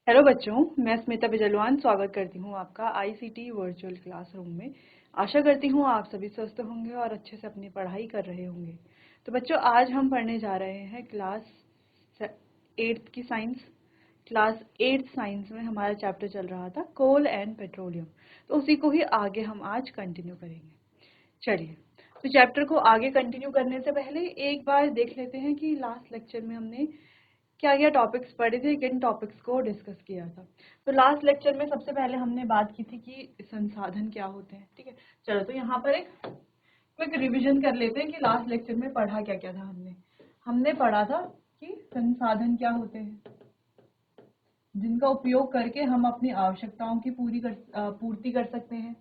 Hello बच्चों, मैं स्मिता बिजलवान स्वागत करती हूँ आपका आईसीटी वर्चुअल क्लासरूम में। आशा करती हूँ आप सभी स्वस्थ होंगे और अच्छे से अपनी पढ़ाई कर रहे होंगे। तो बच्चों, आज हम पढ़ने जा रहे हैं क्लास 8 की साइंस। क्लास 8 साइंस में हमारा चैप्टर चल रहा था कोल एंड पेट्रोलियम, तो उसी को ही आगे हम आज कंटिन्यू करेंगे। चलिए, तो चैप्टर को आगे कंटिन्यू करने से पहले एक बार देख लेते हैं कि लास्ट लेक्चर में हमने क्या क्या टॉपिक्स पढ़े थे, किन टॉपिक्स को डिस्कस किया था। तो लास्ट लेक्चर में सबसे पहले हमने बात की थी कि संसाधन क्या होते हैं। ठीक है, चलो तो यहाँ पर एक क्विक रिवीजन कर लेते हैं कि लास्ट लेक्चर में पढ़ा क्या क्या था। हमने पढ़ा था कि संसाधन क्या होते हैं, जिनका उपयोग करके हम अपनी आवश्यकताओं की पूर्ति कर सकते हैं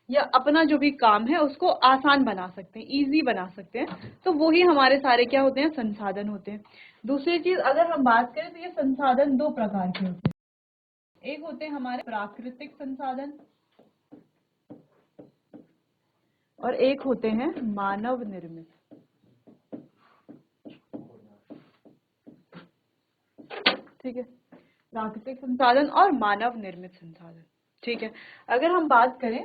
या अपना जो भी काम है उसको आसान बना सकते हैं, इजी बना सकते हैं। तो वही हमारे सारे क्या होते हैं, संसाधन होते हैं। दूसरी चीज अगर हम बात करें तो ये संसाधन दो प्रकार के होते हैं। एक होते हैं हमारे प्राकृतिक संसाधन और एक होते हैं मानव निर्मित। ठीक है, प्राकृतिक संसाधन और मानव निर्मित संसाधन। ठीक है, अगर हम बात करें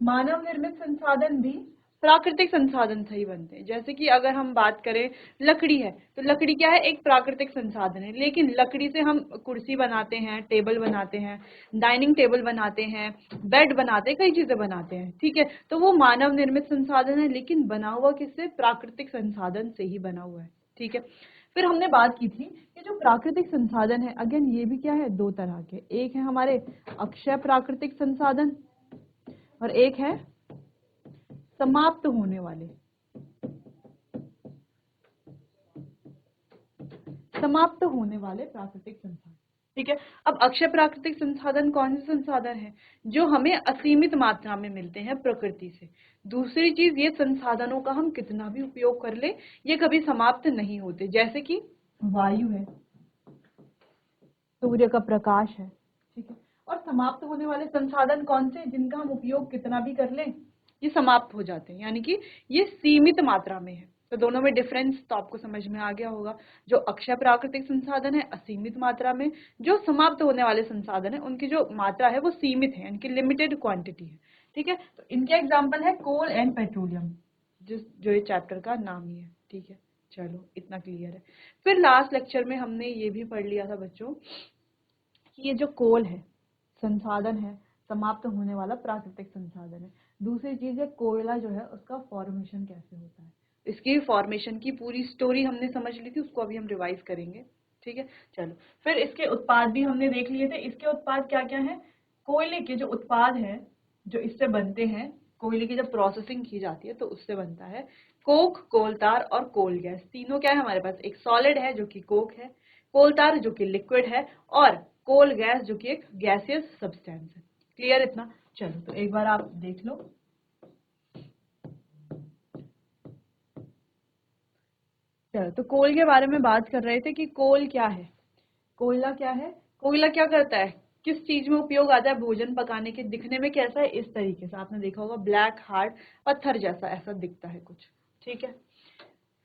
मानव निर्मित संसाधन भी प्राकृतिक संसाधन से ही बनते हैं। जैसे कि अगर हम बात करें लकड़ी है, तो लकड़ी क्या है, एक प्राकृतिक संसाधन है। लेकिन लकड़ी से हम कुर्सी बनाते हैं, टेबल बनाते हैं, डाइनिंग टेबल बनाते हैं, बेड बनाते हैं, कई चीजें बनाते हैं। ठीक है, तो वो मानव निर्मित संसाधन है, लेकिन बना हुआ किससे, प्राकृतिक संसाधन से ही बना हुआ है। ठीक है, फिर हमने बात की थी कि जो प्राकृतिक संसाधन है, अगेन ये भी क्या है, दो तरह के। एक है हमारे अक्षय प्राकृतिक संसाधन और एक है समाप्त होने वाले प्राकृतिक संसाधन। ठीक है, अब अक्षय प्राकृतिक संसाधन कौन से संसाधन है, जो हमें असीमित मात्रा में मिलते हैं प्रकृति से। दूसरी चीज, ये संसाधनों का हम कितना भी उपयोग कर ले, ये कभी समाप्त नहीं होते। जैसे कि वायु है, सूर्य का प्रकाश है। ठीक है, और समाप्त होने वाले संसाधन कौन से, जिनका हम उपयोग कितना भी कर लें ये समाप्त हो जाते हैं, यानी कि ये सीमित मात्रा में है। तो दोनों में डिफरेंस तो आपको समझ में आ गया होगा। जो अक्षय प्राकृतिक संसाधन है असीमित मात्रा में, जो समाप्त होने वाले संसाधन है उनकी जो मात्रा है वो सीमित है, यानी कि लिमिटेड क्वांटिटी है। ठीक है, तो इनके एग्जाम्पल है कोल एंड पेट्रोलियम, जो ये चैप्टर का नाम ही है। ठीक है, चलो इतना क्लियर है। फिर लास्ट लेक्चर में हमने ये भी पढ़ लिया था बच्चों कि ये जो कोल है संसाधन है, समाप्त होने वाला प्राकृतिक संसाधन है। दूसरी चीज है कोयला जो है उसका फॉर्मेशन कैसे होता है। इसकी फॉर्मेशन की पूरी स्टोरी हमने समझ ली थी, उसको अभी हम रिवाइज करेंगे। ठीक है, चलो फिर इसके उत्पाद भी हमने देख लिए थे। इसके उत्पाद क्या क्या है, कोयले के जो उत्पाद है जो इससे बनते हैं, कोयले की जब प्रोसेसिंग की जाती है तो उससे बनता है कोक, कोलतार और कोल गैस। तीनों क्या है हमारे पास, एक सॉलिड है जो कि कोक है, कोलतार जो कि लिक्विड है, और कोल गैस जो कि एक गैसियस सब्सटेंस है। क्लियर इतना, चलो तो एक बार आप देख लो। चलो तो कोल के बारे में बात कर रहे थे कि कोल क्या है, कोयला क्या है, कोयला क्या करता है, किस चीज में उपयोग आता है, भोजन पकाने के। दिखने में कैसा है, इस तरीके से आपने देखा होगा, ब्लैक हार्ड पत्थर जैसा ऐसा दिखता है कुछ। ठीक है,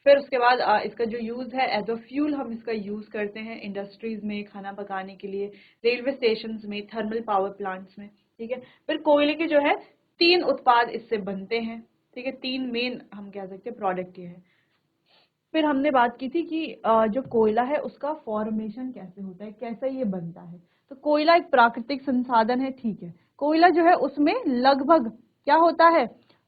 फिर उसके बाद इसका जो यूज है एज अ फ्यूल, हम इसका यूज करते हैं इंडस्ट्रीज में, खाना पकाने के लिए, रेलवे स्टेशन में, थर्मल पावर प्लांट्स में। ठीक है, फिर कोयले के जो है 3 उत्पाद इससे बनते हैं। ठीक है, 3 मेन हम कह सकते हैं प्रोडक्ट ये है। फिर हमने बात की थी कि जो कोयला है उसका फॉर्मेशन कैसे होता है, कैसे ये बनता है। तो कोयला एक प्राकृतिक संसाधन है। ठीक है, कोयला जो है उसमें लगभग क्या होता है,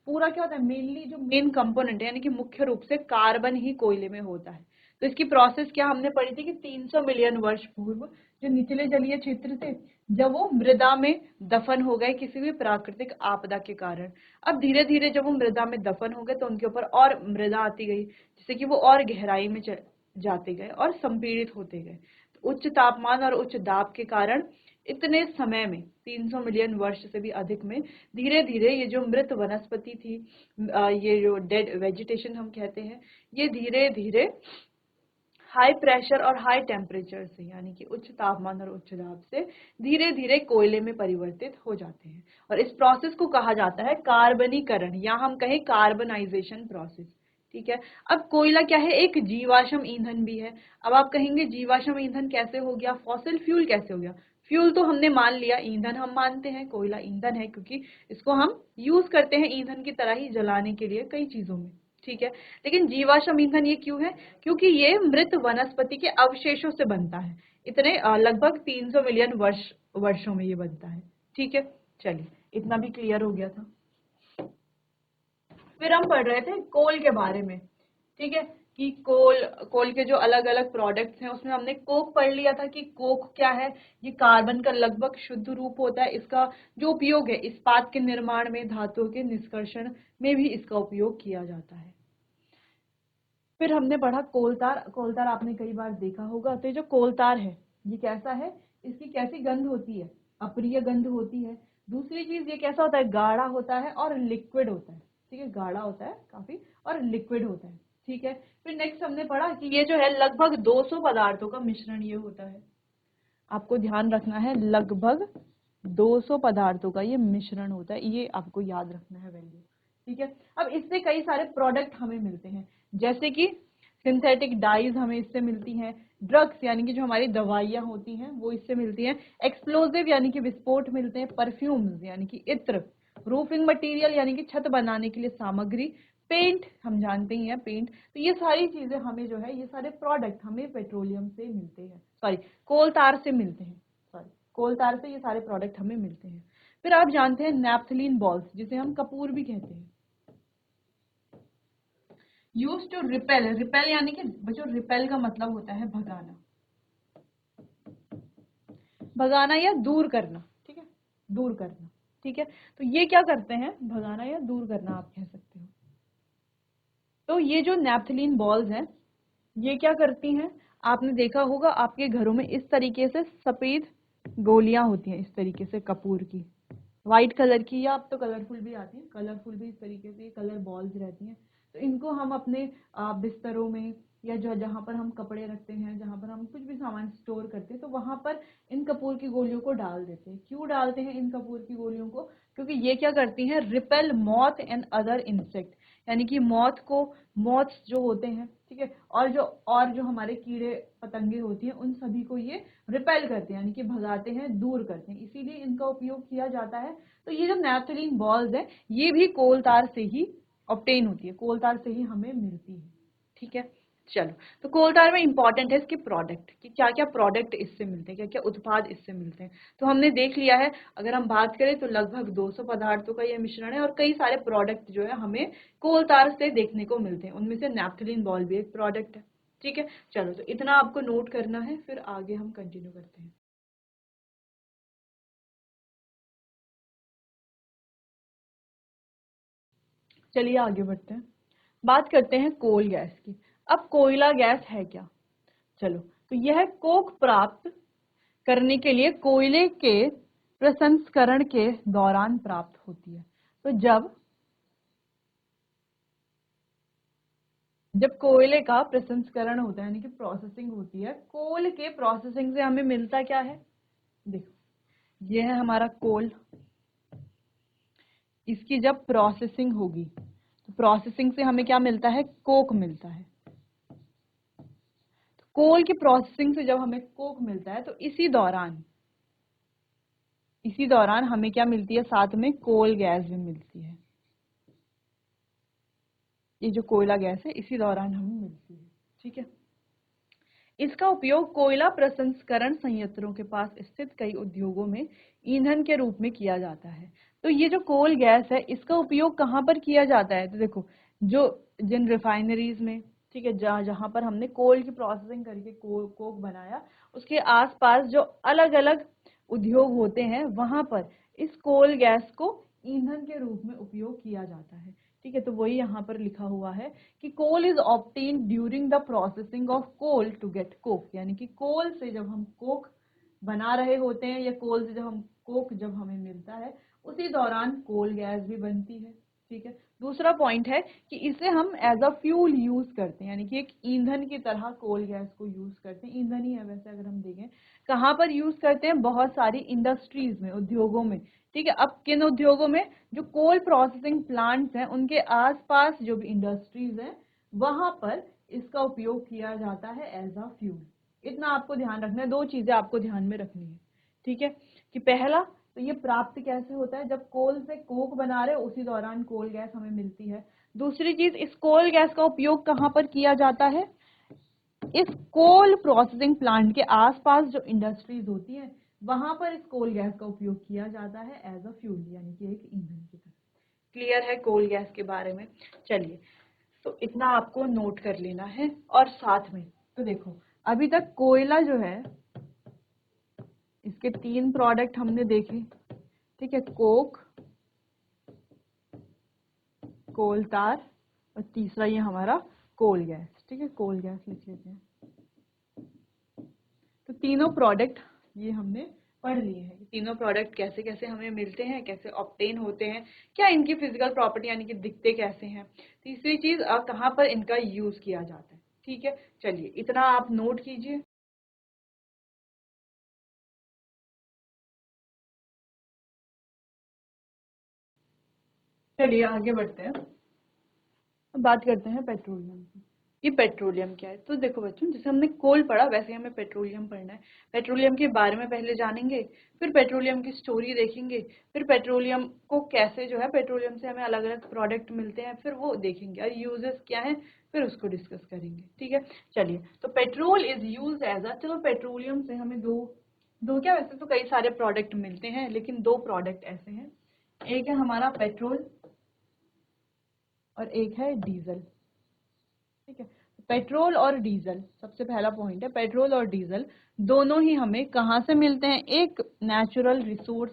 पूरा क्या होता है, मेनली जो मेन कंपोनेंट है यानी कि मुख्य रूप से कार्बन ही कोयले में होता है। तो इसकी प्रोसेस क्या हमने पढ़ी थी कि 300 मिलियन वर्ष पूर्व जो निचले जलीय क्षेत्र थे, जब वो मृदा में दफन हो गए किसी भी प्राकृतिक आपदा के कारण, अब धीरे धीरे जब वो मृदा में दफन हो गए तो उनके ऊपर और मृदा आती गई, जिससे कि वो और गहराई में जाते गए और संपीड़ित होते गए। तो उच्च तापमान और उच्च दाब के कारण इतने समय में 300 मिलियन वर्ष से भी अधिक में धीरे धीरे ये जो मृत वनस्पति थी, ये जो डेड वेजिटेशन हम कहते हैं, ये धीरे धीरे हाई प्रेशर और हाई टेम्परेचर से, यानी कि उच्च तापमान और उच्च दाब से धीरे धीरे कोयले में परिवर्तित हो जाते हैं। और इस प्रोसेस को कहा जाता है कार्बनीकरण, या हम कहें कार्बनाइजेशन प्रोसेस। ठीक है, अब कोयला क्या है, एक जीवाश्म ईंधन भी है। अब आप कहेंगे जीवाश्म ईंधन कैसे हो गया, फॉसिल फ्यूल कैसे हो गया। फ्यूल तो हमने मान लिया, ईंधन हम मानते हैं, कोयला ईंधन है क्योंकि इसको हम यूज करते हैं ईंधन की तरह ही जलाने के लिए कई चीजों में, ठीक है। लेकिन जीवाश्म ईंधन ये क्यों है? क्योंकि ये मृत वनस्पति के अवशेषों से बनता है। इतने लगभग 300 मिलियन वर्षों में ये बनता है, ठीक है। चलिए, इतना भी क्लियर हो गया था। फिर हम पढ़ रहे थे कोल के बारे में, ठीक है, कि कोल के जो अलग अलग प्रोडक्ट्स हैं उसमें हमने कोक पढ़ लिया था कि कोक क्या है। ये कार्बन का लगभग शुद्ध रूप होता है। इसका जो उपयोग है इस्पात के निर्माण में, धातुओं के निष्कर्षण में भी इसका उपयोग किया जाता है। फिर हमने पढ़ा कोलतार। कोलतार आपने कई बार देखा होगा। तो ये जो कोलतार है ये कैसा है, इसकी कैसी गंध होती है? अप्रिय गंध होती है। दूसरी चीज, ये कैसा होता है? गाढ़ा होता है और लिक्विड होता है, ठीक है, गाढ़ा होता है काफी और लिक्विड होता है, ठीक है। फिर नेक्स्ट हमने पढ़ा कि ये जो है लगभग 200 पदार्थों का मिश्रण ये होता है। आपको ध्यान रखना है, लगभग 200 पदार्थों का ये मिश्रण होता है, ये आपको याद रखना है वैल्यू, ठीक है। अब इससे कई सारे प्रोडक्ट हमें मिलते हैं, जैसे कि सिंथेटिक डाइज हमें इससे मिलती हैं, ड्रग्स यानी कि जो हमारी दवाइयाँ होती हैं वो इससे मिलती हैं, एक्सप्लोजिव यानी कि विस्फोट मिलते हैं, परफ्यूम्स यानी कि इत्र, रूफिंग मटेरियल यानी कि छत बनाने के लिए सामग्री, पेंट हम जानते ही हैं पेंट। तो ये सारी चीजें हमें जो है, ये सारे प्रोडक्ट हमें पेट्रोलियम से मिलते हैं, सॉरी कोल तार से मिलते हैं, सॉरी कोल तार से ये सारे प्रोडक्ट हमें मिलते हैं। फिर आप जानते हैं नैप्थलीन बॉल्स, जिसे हम कपूर भी कहते हैं, यूज टू रिपेल। रिपेल यानी कि जो रिपेल का मतलब होता है भगाना, भगाना या दूर करना, ठीक है, दूर करना, ठीक है। तो ये क्या करते हैं? भगाना या दूर करना आप कह सकते हो। तो ये जो नैप्थलीन बॉल्स हैं ये क्या करती हैं? आपने देखा होगा आपके घरों में इस तरीके से सफेद गोलियां होती हैं, इस तरीके से कपूर की, व्हाइट कलर की, या अब तो कलरफुल भी आती है, कलरफुल भी इस तरीके से कलर बॉल्स रहती हैं। तो इनको हम अपने बिस्तरों में या जो जहाँ पर हम कपड़े रखते हैं, जहाँ पर हम कुछ भी सामान स्टोर करते हैं, तो वहां पर इन कपूर की गोलियों को डाल देते हैं। क्यों डालते हैं इन कपूर की गोलियों को? क्योंकि ये क्या करती हैं? Repel moth and other insect, यानी कि मॉथ्स जो होते हैं, ठीक है, और जो हमारे कीड़े पतंगे होती हैं, उन सभी को ये रिपेल करते हैं, यानी कि भगाते हैं, दूर करते हैं, इसीलिए इनका उपयोग किया जाता है। तो ये जो नैप्थलीन बॉल्स है ये भी कोल तार से ही ऑब्टेन होती है, कोल तार से ही हमें मिलती है, ठीक है। चलो, तो कोल तार में इंपॉर्टेंट है इसके प्रोडक्ट, कि क्या क्या प्रोडक्ट इससे मिलते हैं, क्या क्या उत्पाद इससे मिलते हैं। तो हमने देख लिया है, अगर हम बात करें तो लगभग 200 पदार्थों का यह मिश्रण है और कई सारे प्रोडक्ट जो है हमें कोल तार से देखने को मिलते हैं, उनमें से नैप्थलीन बॉल भी एक प्रोडक्ट है, ठीक है। चलो, तो इतना आपको नोट करना है, फिर आगे हम कंटिन्यू करते हैं। चलिए आगे बढ़ते हैं, बात करते हैं कोल गैस की। अब कोयला गैस है क्या? चलो, तो यह कोक प्राप्त करने के लिए कोयले के प्रसंस्करण के दौरान प्राप्त होती है। तो जब कोयले का प्रसंस्करण होता है, यानी कि प्रोसेसिंग होती है, कोल के प्रोसेसिंग से हमें मिलता क्या है? देखो, ये है हमारा कोल, इसकी जब प्रोसेसिंग होगी तो प्रोसेसिंग से हमें क्या मिलता है? कोक मिलता है। तो कोल की प्रोसेसिंग से जब हमें कोक मिलता है तो इसी दौरान हमें क्या मिलती है? साथ में कोल गैस भी मिलती है। ये जो कोयला गैस है इसी दौरान हमें मिलती है, ठीक है। इसका उपयोग कोयला प्रसंस्करण संयंत्रों के पास स्थित कई उद्योगों में ईंधन के रूप में किया जाता है। तो ये जो कोल गैस है इसका उपयोग कहाँ पर किया जाता है? तो देखो, जो जिन रिफाइनरीज में, ठीक है, जहाँ जहाँ पर हमने कोल की प्रोसेसिंग करके कोक बनाया, उसके आसपास जो अलग अलग उद्योग होते हैं वहां पर इस कोल गैस को ईंधन के रूप में उपयोग किया जाता है, ठीक है। तो वही यहाँ पर लिखा हुआ है कि coal is obtain during the processing of coal to get coke, यानी कि कोल से जब हम कोक बना रहे होते हैं या कोल से जब हमें मिलता है उसी दौरान कोल गैस भी बनती है, ठीक है। दूसरा पॉइंट है कि इसे हम एज अ फ्यूल यूज करते हैं, यानी कि एक ईंधन की तरह कोल गैस को यूज करते हैं। ईंधन ही है वैसे, अगर हम देखें कहाँ पर यूज करते हैं? बहुत सारी इंडस्ट्रीज में, उद्योगों में, ठीक है। अब किन उद्योगों में? जो कोल प्रोसेसिंग प्लांट्स हैं उनके आसपास जो भी इंडस्ट्रीज हैं वहां पर इसका उपयोग किया जाता है एज अ फ्यूल। इतना आपको ध्यान रखना है, दो चीजें आपको ध्यान में रखनी है, ठीक है, कि पहला तो ये प्राप्त कैसे होता है, जब कोल से कोक बना रहे उसी दौरान कोल गैस हमें मिलती है। दूसरी चीज, इस कोल गैस का उपयोग कहाँ पर किया जाता है, इस कोल प्रोसेसिंग प्लांट के आसपास जो इंडस्ट्रीज होती हैं वहां पर इस कोल गैस का उपयोग किया जाता है एज अ फ्यूल, यानी कि एक ईंधन की तरह। क्लियर है कोल गैस के बारे में? चलिए, तो इतना आपको नोट कर लेना है। और साथ में तो देखो, अभी तक कोयला जो है, इसके 3 प्रोडक्ट हमने देखे, ठीक है, कोक, कोल तार, और तीसरा ये हमारा कोल गैस। ठीक है, कोल गैस लिख लेते हैं। तो तीनों प्रोडक्ट ये हमने पढ़ लिए हैं, तीनों प्रोडक्ट कैसे कैसे हमें मिलते हैं, कैसे ऑब्टेन होते हैं, क्या इनकी फिजिकल प्रॉपर्टी यानी कि दिखते कैसे हैं। तीसरी चीज, कहाँ पर इनका यूज किया जाता है। ठीक है, चलिए इतना आप नोट कीजिए। चलिए आगे बढ़ते हैं, अब बात करते हैं पेट्रोलियम की। ये पेट्रोलियम क्या है, तो देखो बच्चों, जैसे हमने कोल पढ़ा वैसे हमें पेट्रोलियम पढ़ना है। पेट्रोलियम के बारे में पहले जानेंगे, फिर पेट्रोलियम की स्टोरी देखेंगे, फिर पेट्रोलियम को कैसे जो है, पेट्रोलियम से हमें अलग अलग प्रोडक्ट मिलते हैं, फिर वो देखेंगे और यूजेस क्या है, फिर उसको डिस्कस करेंगे। ठीक है, चलिए, तो petrol is use as a, चलो पेट्रोलियम से हमें दो दो क्या, वैसे तो कई सारे प्रोडक्ट मिलते हैं, लेकिन 2 प्रोडक्ट ऐसे हैं, एक है हमारा पेट्रोल और एक है डीजल। ठीक है, पेट्रोल और डीजल, सबसे पहला पॉइंट है, पेट्रोल और डीजल दोनों ही हमें कहाँ से मिलते हैं, एक नेचुरल रिसोर्स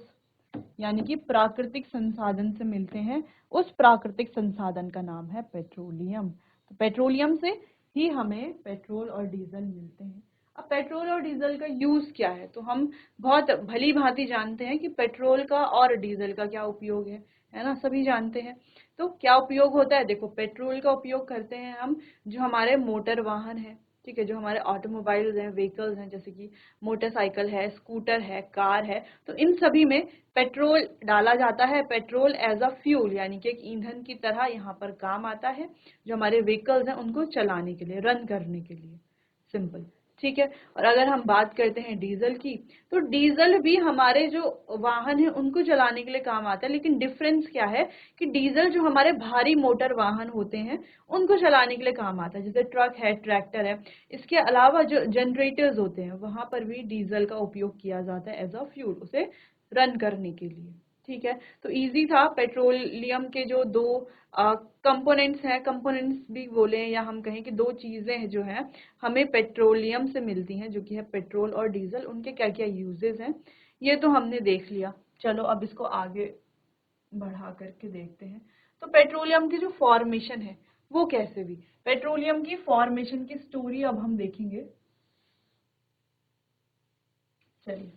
यानी कि प्राकृतिक संसाधन से मिलते हैं। उस प्राकृतिक संसाधन का नाम है पेट्रोलियम। तो पेट्रोलियम से ही हमें पेट्रोल और डीजल मिलते हैं। अब पेट्रोल और डीजल का यूज क्या है, तो हम बहुत भली भांति जानते हैं कि पेट्रोल का और डीजल का क्या उपयोग है ना, सभी जानते हैं। तो क्या उपयोग होता है, देखो, पेट्रोल का उपयोग करते हैं हम, जो हमारे मोटर वाहन है, ठीक है, जो हमारे ऑटोमोबाइल्स हैं, व्हीकल्स हैं, जैसे कि मोटरसाइकिल है, स्कूटर है, कार है, तो इन सभी में पेट्रोल डाला जाता है। पेट्रोल एज अ फ्यूल यानी कि एक ईंधन की तरह यहाँ पर काम आता है, जो हमारे व्हीकल्स हैं उनको चलाने के लिए, रन करने के लिए, सिंपल। ठीक है, और अगर हम बात करते हैं डीजल की, तो डीजल भी हमारे जो वाहन है उनको चलाने के लिए काम आता है, लेकिन डिफरेंस क्या है कि डीजल जो हमारे भारी मोटर वाहन होते हैं उनको चलाने के लिए काम आता है, जैसे ट्रक है, ट्रैक्टर है। इसके अलावा जो जनरेटर्स होते हैं वहां पर भी डीजल का उपयोग किया जाता है एज अ फ्यूल, उसे रन करने के लिए। ठीक है, तो इजी था। पेट्रोलियम के जो 2 कंपोनेंट्स हैं, कंपोनेंट्स भी बोले या हम कहें कि 2 चीजें जो हैं हमें पेट्रोलियम से मिलती हैं, जो कि है पेट्रोल और डीजल, उनके क्या क्या यूजेस हैं ये तो हमने देख लिया। चलो अब इसको आगे बढ़ा करके देखते हैं। तो पेट्रोलियम की जो फॉर्मेशन है वो कैसे हुई, पेट्रोलियम की फॉर्मेशन की स्टोरी अब हम देखेंगे। चलिए,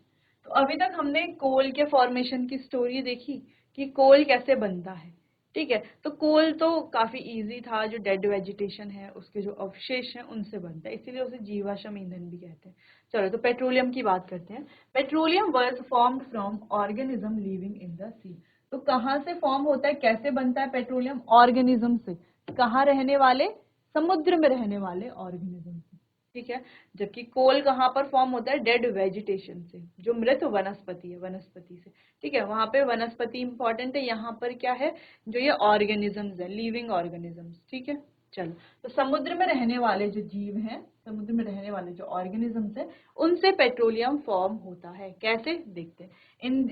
तो अभी तक हमने कोल के फॉर्मेशन की स्टोरी देखी कि कोल कैसे बनता है। ठीक है, तो कोल तो काफी इजी था, जो डेड वेजिटेशन है उसके जो अवशेष हैं उनसे बनता है, इसीलिए उसे जीवाश्म ईंधन भी कहते हैं। चलो, तो पेट्रोलियम की बात करते हैं। Petroleum was formed from organism living in the sea. तो कहाँ से फॉर्म होता है, कैसे बनता है पेट्रोलियम, ऑर्गेनिज्म से। कहाँ रहने वाले, समुद्र में रहने वाले ऑर्गेनिज्म से। ठीक है, जबकि कोल कहाँ पर फॉर्म होता है, डेड वेजिटेशन से, जो मृत वनस्पति है, वनस्पति से। ठीक है, वहां पे वनस्पति इंपॉर्टेंट है, यहाँ पर क्या है, जो ये ऑर्गेनिजम्स है, लिविंग ऑर्गेनिजम्स। ठीक है, चलो, तो समुद्र में रहने वाले जो जीव हैं, समुद्र में रहने वाले जो ऑर्गेनिजम्स हैं, उनसे पेट्रोलियम फॉर्म होता है। कैसे, देखते हैं। इन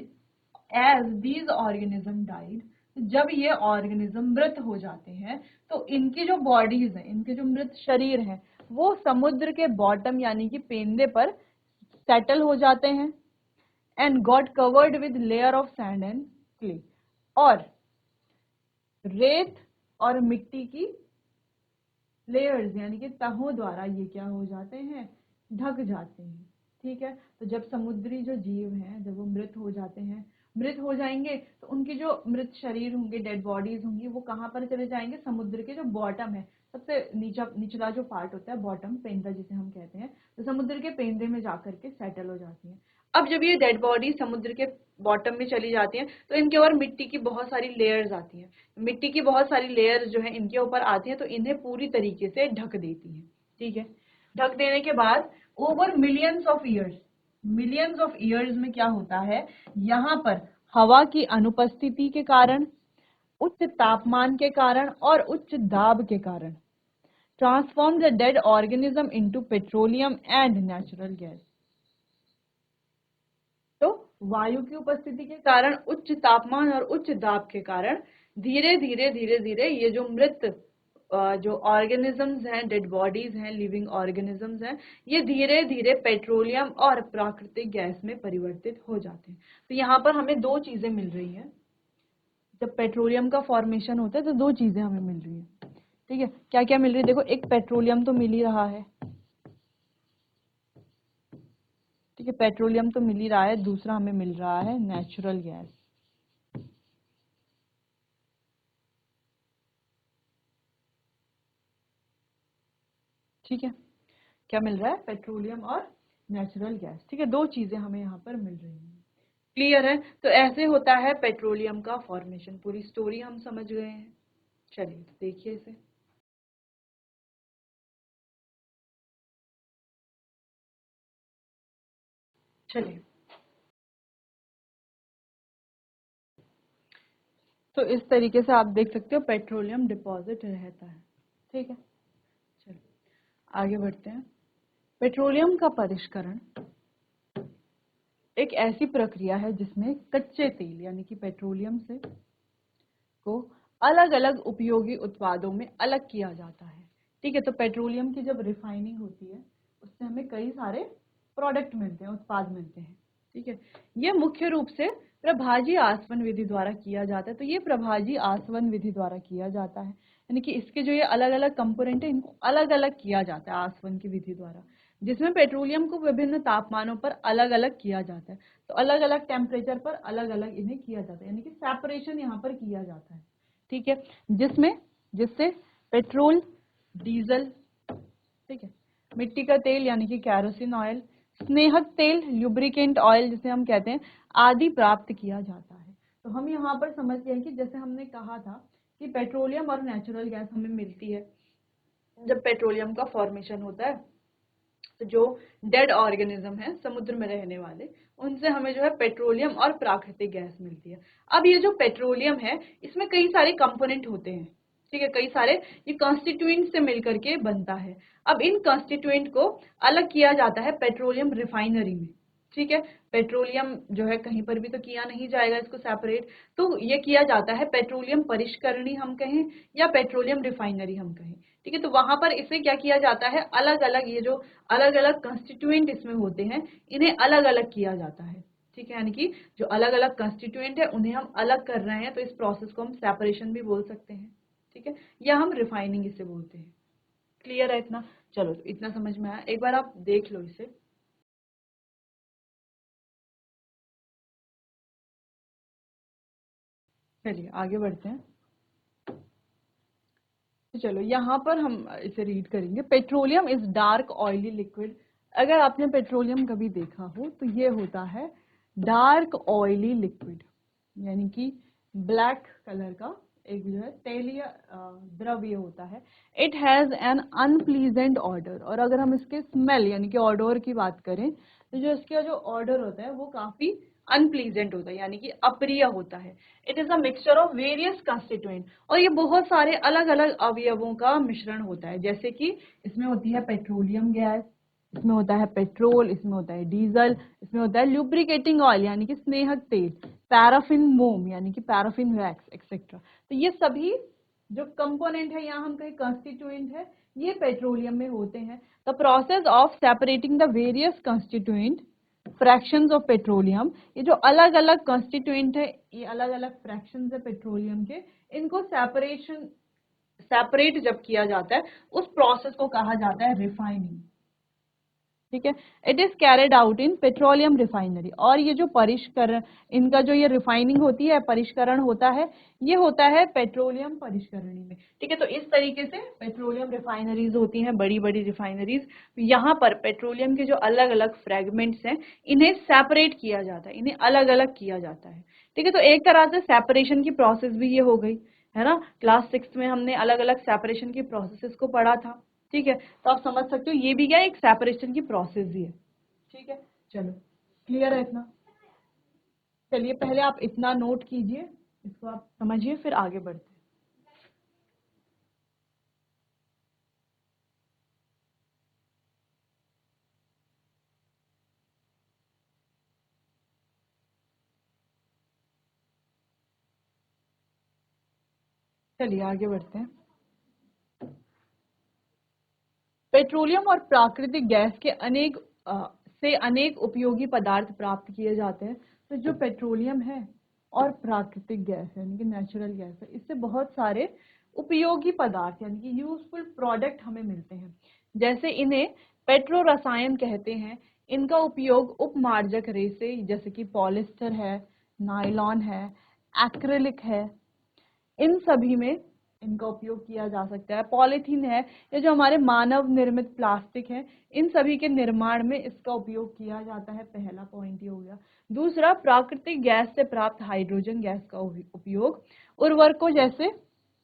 एज दीज ऑर्गेनिज्म डाइड, जब ये ऑर्गेनिज्म मृत हो जाते हैं, तो इनकी जो बॉडीज हैं, इनके जो मृत शरीर हैं, वो समुद्र के बॉटम यानी कि पेंदे पर सेटल हो जाते हैं and got covered with layer of sand and clay, और रेत और मिट्टी की लेयर्स यानी कि तहों द्वारा ये क्या हो जाते हैं, ढक जाते हैं। ठीक है, तो जब समुद्री जो जीव हैं, जब वो मृत हो जाते हैं, मृत हो जाएंगे, तो उनके जो मृत शरीर होंगे, डेड बॉडीज होंगी, वो कहाँ पर चले जाएंगे, समुद्र के जो बॉटम है, सबसे निचला जो पार्ट होता है, बॉटम, पेंदा जिसे हम कहते हैं, तो समुद्र के पेंदे में जाकर के सेटल हो जाती है। अब जब ये डेड बॉडी समुद्र के बॉटम में चली जाती हैं, तो इनके ऊपर मिट्टी की बहुत सारी लेयर्स आती हैं। मिट्टी की बहुत सारी लेयर्स जो है इनके ऊपर आती हैं, तो इन्हें पूरी तरीके से ढक देती हैं। ठीक है, ढक देने के बाद over millions of years, millions of years में क्या होता है, यहाँ पर हवा की अनुपस्थिति के कारण, उच्च तापमान के कारण और उच्च दाब के कारण transform the dead organism into petroleum and natural gas. तो वायु की उपस्थिति के कारण, उच्च तापमान और उच्च दाब के कारण धीरे धीरे ये जो मृत जो ऑर्गेनिजम्स हैं, डेड बॉडीज हैं, लिविंग ऑर्गेनिजम्स हैं, ये धीरे धीरे पेट्रोलियम और प्राकृतिक गैस में परिवर्तित हो जाते हैं। तो यहाँ पर हमें दो चीजें मिल रही हैं। जब पेट्रोलियम का फॉर्मेशन होता है तो दो चीजें हमें मिल रही है। ठीक है, क्या क्या मिल रही है देखो, एक पेट्रोलियम तो मिल ही रहा है, ठीक है, पेट्रोलियम तो मिल ही रहा है, दूसरा हमें मिल रहा है नेचुरल गैस। ठीक है, क्या मिल रहा है, पेट्रोलियम और नेचुरल गैस। ठीक है, दो चीजें हमें यहाँ पर मिल रही हैं। क्लियर है? तो ऐसे होता है पेट्रोलियम का फॉर्मेशन। पूरी स्टोरी हम समझ गए हैं। चलिए तो देखिए इसे। चलिए, तो इस तरीके से आप देख सकते हो पेट्रोलियम डिपॉजिट रहता है। ठीक है, चलिए आगे बढ़ते हैं। पेट्रोलियम का परिष्करण एक ऐसी प्रक्रिया है जिसमें कच्चे तेल यानी कि पेट्रोलियम से को अलग अलग उपयोगी उत्पादों में अलग किया जाता है। ठीक है, तो पेट्रोलियम की जब रिफाइनिंग होती है उससे हमें कई सारे प्रोडक्ट मिलते हैं, उत्पाद मिलते हैं। ठीक है, ये मुख्य रूप से प्रभाजी आसवन विधि द्वारा किया जाता है। तो ये प्रभाजी आसवन विधि द्वारा किया जाता है, यानी कि इसके जो ये अलग अलग कंपोनेंट है इनको अलग अलग किया जाता है आसवन की विधि द्वारा, जिसमें पेट्रोलियम को विभिन्न तापमानों पर अलग अलग किया जाता है। तो अलग अलग टेम्परेचर पर अलग अलग इन्हें किया जाता है, यानी कि सेपरेशन यहाँ पर किया जाता है। ठीक है, जिससे पेट्रोल, डीजल, ठीक है, मिट्टी का तेल यानी कि कैरोसिन ऑयल, स्नेहक तेल, ल्यूब्रिकेंट ऑयल जिसे हम कहते हैं, आदि प्राप्त किया जाता है। तो हम यहाँ पर समझ गए कि जैसे हमने कहा था कि पेट्रोलियम और नेचुरल गैस हमें मिलती है जब पेट्रोलियम का फॉर्मेशन होता है। तो जो डेड ऑर्गेनिज्म है समुद्र में रहने वाले, उनसे हमें जो है पेट्रोलियम और प्राकृतिक गैस मिलती है। अब ये जो पेट्रोलियम है इसमें कई सारे कंपोनेंट होते हैं। ठीक है, कई सारे ये कॉन्स्टिट्यूएंट से मिलकर के बनता है। अब इन कॉन्स्टिट्यूएंट को अलग किया जाता है पेट्रोलियम रिफाइनरी में। ठीक है, पेट्रोलियम जो है कहीं पर भी तो किया नहीं जाएगा इसको सेपरेट, तो ये किया जाता है पेट्रोलियम परिष्करणी हम कहें या पेट्रोलियम रिफाइनरी हम कहें। ठीक है, तो वहां पर इसे क्या किया जाता है, अलग अलग ये जो अलग अलग कंस्टिट्यूएंट इसमें होते हैं इन्हें अलग अलग किया जाता है। ठीक है, यानी कि जो अलग अलग कंस्टिट्यूएंट है उन्हें हम अलग कर रहे हैं, तो इस प्रोसेस को हम सेपरेशन भी बोल सकते हैं। ठीक है, या हम रिफाइनिंग इसे बोलते हैं। क्लियर है इतना? चलो, तो इतना समझ में आया, एक बार आप देख लो इसे। चलिए आगे बढ़ते हैं। तो चलो यहाँ पर हम इसे रीड करेंगे। Petroleum is dark oily liquid. अगर आपने पेट्रोलियम कभी देखा हो तो ये होता है डार्क ऑयली लिक्विड, यानी कि ब्लैक कलर का एक जो है तैलीय द्रव्य होता है। It has an unpleasant order, और अगर हम इसके स्मेल यानी कि ऑडोर की बात करें तो जो इसका जो ऑर्डर होता है वो काफी अनप्लीजेंट होता है, यानी कि अप्रिय होता है। It is a mixture of various constituent, और ये बहुत सारे अलग अलग अवयवों का मिश्रण होता है। जैसे कि इसमें होती है पेट्रोलियम गैस, इसमें होता है पेट्रोल, इसमें होता है डीजल, इसमें होता है लुब्रिकेटिंग ऑयल यानी कि स्नेहक तेल, पैराफिन मोम यानी कि पैराफिन वैक्स एक्सेट्रा। तो ये सभी जो कंपोनेंट है, यहाँ हम कहीं कंस्टिट्यूएंट है, ये पेट्रोलियम में होते हैं। The process of separating the various constituent fractions of petroleum, ये जो अलग अलग कंस्टिट्यूएंट है, ये अलग अलग फ्रैक्शंस है पेट्रोलियम के, इनको सेपरेट जब किया जाता है उस प्रोसेस को कहा जाता है रिफाइनिंग। ठीक है, it is carried out in petroleum refinery. और ये जो परिष्करण, इनका जो ये रिफाइनिंग होती है, परिष्करण होता है, ये होता है पेट्रोलियम परिष्करणी में। ठीक है, तो इस तरीके से पेट्रोलियम रिफाइनरीज होती हैं, बड़ी बड़ी रिफाइनरीज। यहाँ पर पेट्रोलियम के जो अलग अलग फ्रेगमेंट्स हैं इन्हें सेपरेट किया जाता है, इन्हें अलग अलग किया जाता है। ठीक है, तो एक तरह से सेपरेशन की प्रोसेस भी ये हो गई है ना। क्लास 6 में हमने अलग अलग सेपरेशन की प्रोसेसेस को पढ़ा था। ठीक है, तो आप समझ सकते हो ये भी क्या एक सेपरेशन की प्रोसेस ही है। ठीक है, चलो क्लियर है इतना? चलिए पहले आप इतना नोट कीजिए, इसको आप समझिए, फिर आगे बढ़ते हैं। चलिए आगे बढ़ते हैं। पेट्रोलियम और प्राकृतिक गैस के अनेक उपयोगी पदार्थ प्राप्त किए जाते हैं। तो जो पेट्रोलियम है और प्राकृतिक गैस है यानी कि नेचुरल गैस है, इससे बहुत सारे उपयोगी पदार्थ यानी कि यूजफुल प्रोडक्ट हमें मिलते हैं। जैसे इन्हें पेट्रो रसायन कहते हैं। इनका उपयोग उपमार्जक रेसे जैसे कि पॉलिस्टर है, नायलॉन है, एक्रिलिक है, इन सभी में इनका उपयोग किया जा सकता है। पॉलीथीन है, ये जो हमारे मानव निर्मित प्लास्टिक है, इन सभी के निर्माण में इसका उपयोग किया जाता है। पहला पॉइंट ये हो गया। दूसरा, प्राकृतिक गैस से प्राप्त हाइड्रोजन गैस का उपयोग उर्वरकों जैसे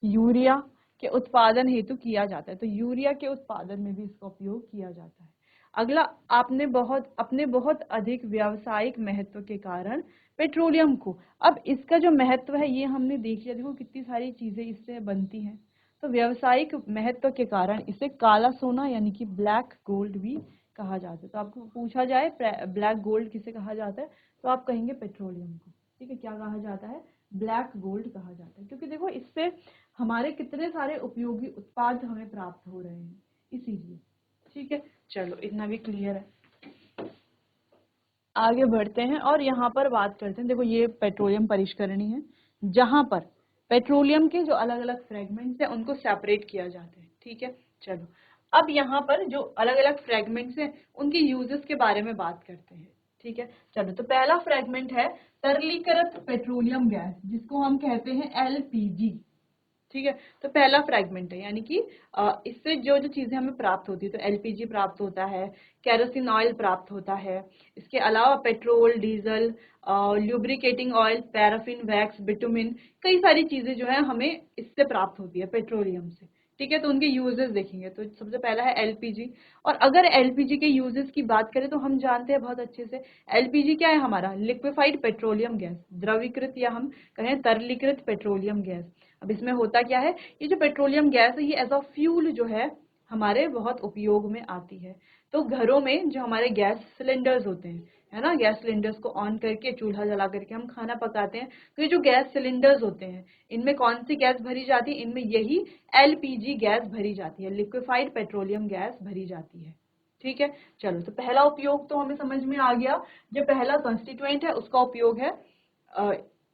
यूरिया के उत्पादन हेतु किया जाता है। तो यूरिया के उत्पादन में भी इसका उपयोग किया जाता है। अगला, अपने बहुत अधिक व्यावसायिक महत्व के कारण पेट्रोलियम को, अब इसका जो महत्व है ये हमने देख लिया। देखो कितनी सारी चीजें इससे बनती हैं। तो व्यावसायिक महत्व के कारण इसे काला सोना यानी कि ब्लैक गोल्ड भी कहा जाता है। तो आपको पूछा जाए ब्लैक गोल्ड किसे कहा जाता है, तो आप कहेंगे पेट्रोलियम को। ठीक है, क्या कहा जाता है? ब्लैक गोल्ड कहा जाता है, क्योंकि देखो इससे हमारे कितने सारे उपयोगी उत्पाद हमें प्राप्त हो रहे हैं, इसीलिए। ठीक है, चलो इतना भी क्लियर है। आगे बढ़ते हैं और यहाँ पर बात करते हैं। देखो ये पेट्रोलियम परिष्करणी है, जहां पर पेट्रोलियम के जो अलग अलग फ्रेगमेंट्स हैं उनको सेपरेट किया जाता है। ठीक है, चलो अब यहाँ पर जो अलग अलग फ्रेगमेंट्स हैं उनके यूजेस के बारे में बात करते हैं। ठीक है, चलो तो पहला फ्रेगमेंट है तरलीकृत पेट्रोलियम गैस, जिसको हम कहते हैं एलपीजी। ठीक है, तो पहला फ्रैगमेंट है, यानी कि इससे जो जो चीजें हमें प्राप्त होती है, तो एलपीजी प्राप्त होता है, केरोसिन ऑयल प्राप्त होता है, इसके अलावा petrol, diesel, lubricating oil, paraffin, wax, bitumen, कई सारी चीजें जो है हमें इससे प्राप्त होती है, पेट्रोलियम से। ठीक है, तो उनके यूजेस देखेंगे। तो सबसे पहला है एलपीजी। और अगर एलपीजी के यूजेस की बात करें तो हम जानते हैं बहुत अच्छे से, एलपीजी क्या है हमारा? लिक्विफाइड पेट्रोलियम गैस, द्रवीकृत या हम कहें तरलीकृत पेट्रोलियम गैस। अब इसमें होता क्या है, ये जो पेट्रोलियम गैस है ये एज अ फ्यूल जो है हमारे बहुत उपयोग में आती है। तो घरों में जो हमारे गैस सिलेंडर्स होते हैं, है ना, गैस सिलेंडर्स को ऑन करके चूल्हा जला करके हम खाना पकाते हैं, तो ये जो गैस सिलेंडर्स होते हैं इनमें कौन सी गैस भरी जाती है? इनमें यही एलपीजी गैस भरी जाती है, लिक्विफाइड पेट्रोलियम गैस भरी जाती है। ठीक है, चलो तो पहला उपयोग तो हमें समझ में आ गया। जो पहला कंस्टिट्यूएंट है उसका उपयोग है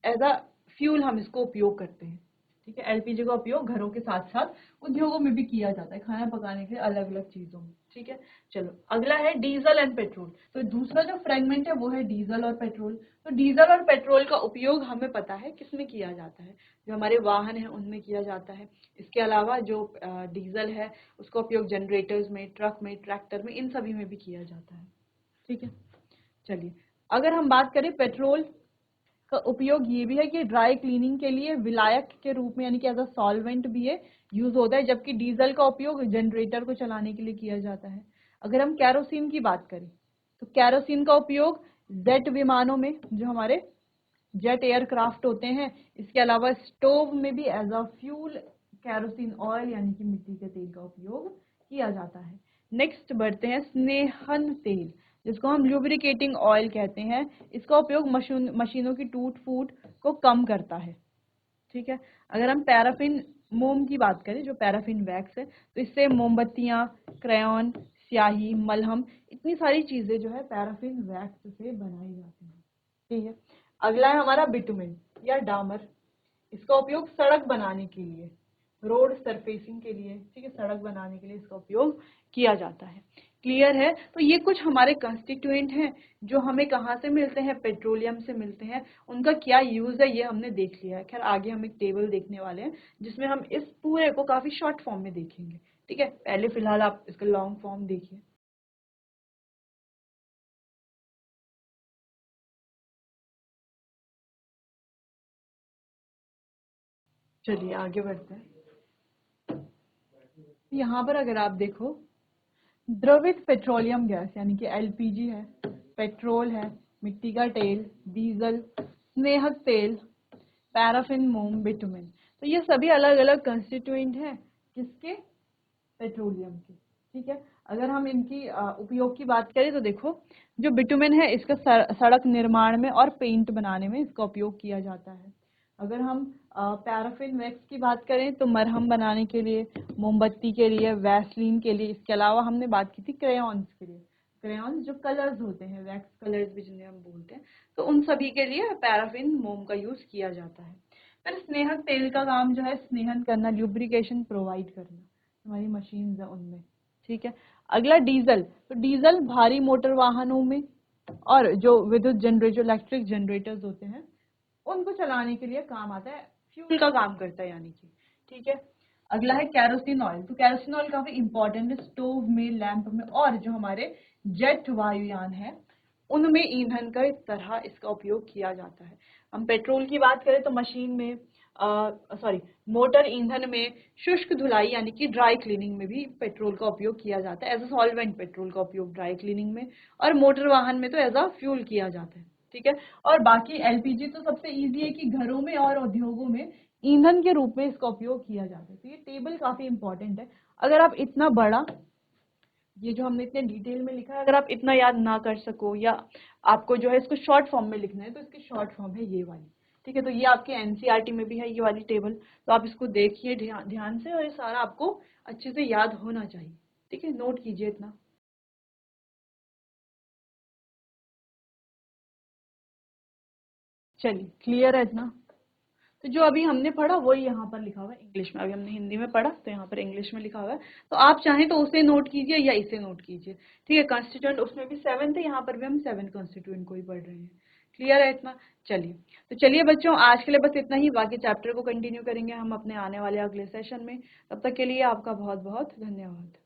एज अ फ्यूल, हम इसको उपयोग करते हैं। ठीक है, एलपीजी का उपयोग घरों के साथ साथ उद्योगों में भी किया जाता है, खाना पकाने के लिए अलग अलग चीजों में। ठीक है, चलो अगला है डीजल एंड पेट्रोल। तो दूसरा जो फ्रेगमेंट है वो है डीजल और पेट्रोल। तो डीजल और पेट्रोल का उपयोग हमें पता है किसमें किया जाता है, जो हमारे वाहन है उनमें किया जाता है। इसके अलावा जो डीजल है उसका उपयोग जनरेटर्स में, ट्रक में, ट्रैक्टर में, इन सभी में भी किया जाता है। ठीक है, चलिए अगर हम बात करें पेट्रोल का उपयोग, ये भी है कि ड्राई क्लीनिंग के लिए विलायक के रूप में यानी कि एज अ सॉल्वेंट भी ये यूज होता है, जबकि डीजल का उपयोग जनरेटर को चलाने के लिए किया जाता है। अगर हम कैरोसिन की बात करें तो कैरोसिन का उपयोग जेट विमानों में, जो हमारे जेट एयरक्राफ्ट होते हैं, इसके अलावा स्टोव में भी as a fuel kerosene oil यानी कि मिट्टी के तेल का उपयोग किया जाता है। नेक्स्ट बढ़ते हैं स्नेहन तेल, जिसको हम ल्यूब्रिकेटिंग ऑयल कहते हैं। इसका उपयोग मशीनों की टूट फूट को कम करता है। ठीक है, अगर हम पैराफिन मोम की बात करें, जो पैराफिन वैक्स है, तो इससे मोमबत्तियां, क्रेयॉन, स्याही, मलहम, इतनी सारी चीजें जो है पैराफिन वैक्स से बनाई जाती हैं। ठीक है, अगला है हमारा बिटुमिन या डामर। इसका उपयोग सड़क बनाने के लिए, रोड सरफेसिंग के लिए, ठीक है, सड़क बनाने के लिए इसका उपयोग किया जाता है। क्लियर है? तो ये कुछ हमारे कंस्टिट्यूएंट हैं जो हमें कहाँ से मिलते हैं? पेट्रोलियम से मिलते हैं। उनका क्या यूज है ये हमने देख लिया है। खैर आगे हम एक टेबल देखने वाले हैं जिसमें हम इस पूरे को काफी शॉर्ट फॉर्म में देखेंगे। ठीक है, पहले फिलहाल आप इसका लॉन्ग फॉर्म देखिए। चलिए आगे बढ़ते हैं। यहाँ पर अगर आप देखो, द्रवित पेट्रोलियम गैस यानी कि एलपीजी है, पेट्रोल है, मिट्टी का तेल, डीजल, स्नेहक तेल, पैराफिन, मोम, बिटुमेन। तो ये सभी अलग अलग कंस्टिट्यूएंट हैं किसके? पेट्रोलियम के। ठीक है, अगर हम इनकी उपयोग की बात करें तो देखो, जो बिटुमेन है इसका सड़क निर्माण में और पेंट बनाने में इसका उपयोग किया जाता है। अगर हम पैराफिन वैक्स की बात करें तो मरहम बनाने के लिए, मोमबत्ती के लिए, वैसलीन के लिए। इसके अलावा हमने बात की थी क्रेयॉन्स के लिए। क्रेयॉन्स जो कलर्स होते हैं, वैक्स कलर्स भी जिन्हें हम बोलते हैं, तो उन सभी के लिए पैराफिन, मोम का यूज किया जाता है। फिर स्नेहक तेल का काम जो है स्नेहन करना, ल्यूब्रिकेशन प्रोवाइड करना, हमारी मशीन है उनमें। ठीक है, अगला डीजल। तो डीजल भारी मोटर वाहनों में और जो विद्युत जनरेटर, इलेक्ट्रिक जनरेटर्स होते हैं, उनको चलाने के लिए काम आता है, फ्यूल का काम करता है यानी कि। ठीक है, अगला है कैरोसिन ऑयल। तो कैरोसिन ऑयल काफी इंपॉर्टेंट है स्टोव में, लैंप में, और जो हमारे जेट वायुयान है उनमें ईंधन का इस तरह इसका उपयोग किया जाता है। हम पेट्रोल की बात करें तो मशीन में, मोटर ईंधन में, शुष्क धुलाई यानी कि ड्राई क्लीनिंग में भी पेट्रोल का उपयोग किया जाता है। एज अ सॉल्वेंट पेट्रोल का उपयोग ड्राई क्लीनिंग में, और मोटर वाहन में तो एज अ फ्यूल किया जाता है। ठीक है, और बाकी एलपीजी तो सबसे इजी है कि घरों में और उद्योगों में ईंधन के रूप में इसका उपयोग किया जाता है। तो ये टेबल काफी इंपॉर्टेंट है। अगर आप इतना बड़ा, ये जो हमने इतने डिटेल में लिखा है, अगर आप इतना याद ना कर सको या आपको जो है इसको शॉर्ट फॉर्म में लिखना है, तो इसकी शॉर्ट फॉर्म है ये वाली। ठीक है, तो ये आपके एनसीईआरटी में भी है ये वाली टेबल, तो आप इसको देखिए ध्यान से, और ये सारा आपको अच्छे से याद होना चाहिए। ठीक है, नोट कीजिए इतना। चलिए, क्लियर है इतना? तो जो अभी हमने पढ़ा वही यहाँ पर लिखा हुआ है इंग्लिश में। अभी हमने हिंदी में पढ़ा तो यहाँ पर इंग्लिश में लिखा हुआ है, तो आप चाहें तो उसे नोट कीजिए या इसे नोट कीजिए। ठीक है, कॉन्स्टिट्यूएंट उसमें भी 7 थे, यहाँ पर भी हम 7 कॉन्स्टिट्यूएंट को ही पढ़ रहे हैं। क्लियर है इतना? चलिए, तो चलिए बच्चों, आज के लिए बस इतना ही। बाकी चैप्टर को कंटिन्यू करेंगे हम अपने आने वाले अगले सेशन में। तब तक के लिए आपका बहुत बहुत धन्यवाद।